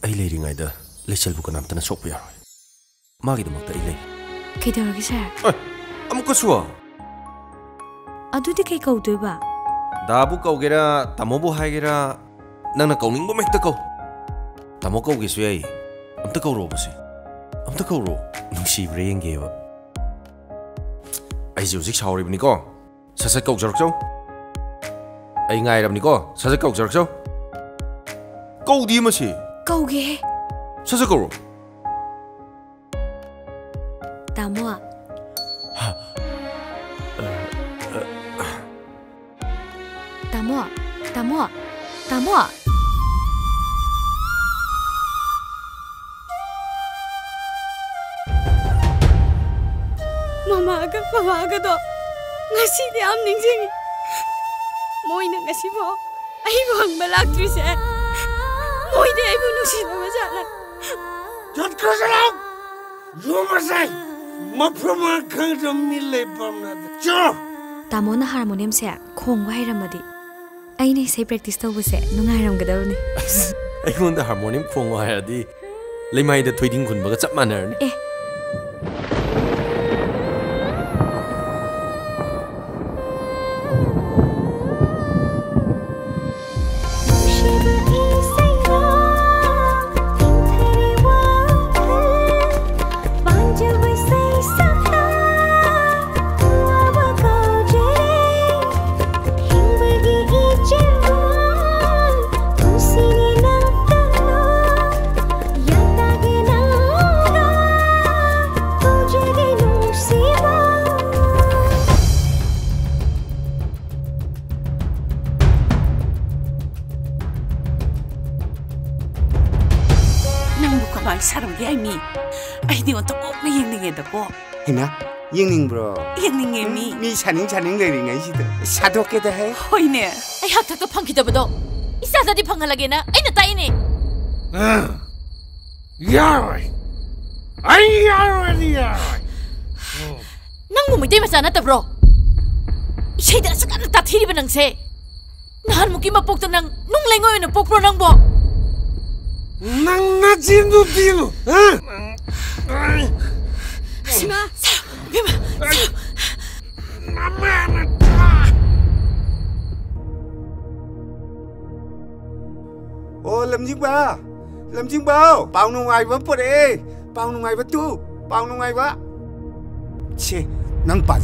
ai leiriङाइदा लेचलबु कनामतना सोक्पु यारोय मागिदमक्ता ai lei ꯀꯩꯗꯧꯔꯒꯦ ꯁꯥꯔ? ꯑꯃꯨꯛꯀ ꯁꯨ ꯑꯗꯨꯗꯤ ꯀꯩ ꯀꯧꯗꯣꯏꯕ? ꯗꯥꯕꯨ ꯀꯧꯒꯦꯔꯥ ꯇꯥꯃꯣꯕꯨ ꯍꯥꯏꯒꯦꯔꯥ ꯅꯪꯅ ꯀꯧꯅꯤꯡꯕ ꯍꯦꯛꯇ ꯀꯧ. ꯇꯥꯃꯣ ꯀꯧꯒꯦꯁꯨ ꯌꯥꯏ. ꯑꯝꯇ ꯀꯧꯔꯣꯕꯁꯦ. ꯑꯝꯇ ꯀꯧꯔꯣ. ꯅꯨꯡꯁꯤꯕ꯭ꯔꯥ ꯌꯦꯡꯒꯦꯕ. ꯑꯩꯁꯦ ꯍꯧꯖꯤꯛ ꯁꯥꯎꯔꯤꯕꯅꯤꯀꯣ. ꯁꯠ ꯀꯧꯖꯔꯛꯆꯧ. ꯑꯩ ꯉꯥꯏꯔꯕꯅꯤꯀꯣ. ꯁꯠ ꯀꯧꯖꯔꯛꯆꯧ. ꯀꯧꯗꯤ ꯃꯁꯤ. ꯀꯧꯒꯦ. ꯁꯠ ꯀꯧꯔꯣ. ꯇꯥꯃꯣ. Tamo, Tamo, Tamo. Mama do. Ngasi di am ningsingi. Moina ngasi mo. Ai mo ang balakri se. Moi de ai mo nusina masala. Jot ko salam. Rumasai. Mapama khang mile pamna. Jo. Tamo na harmonium se khong wa hairamadi. I need to practice to was it. No, I don't get only. I want the harmonium from where the Limay the tweeting could but up manner. bro. Mi saning leading I see the shadow get the hair. Hoine, I have to punky the bedo. Is that the pangalagena? Ain't a tiny. Yarroy. I already are. Nang Davis another bro. She doesn't that he even say. Nan Mukima poked nung lango in a poke pro bo. Nang not in the deal. Sima, oh, làm gì bao, bao nung ai vẫn bớt đi, bao nung ai vẫn tu, bao nung ai vẫn, che, nang pa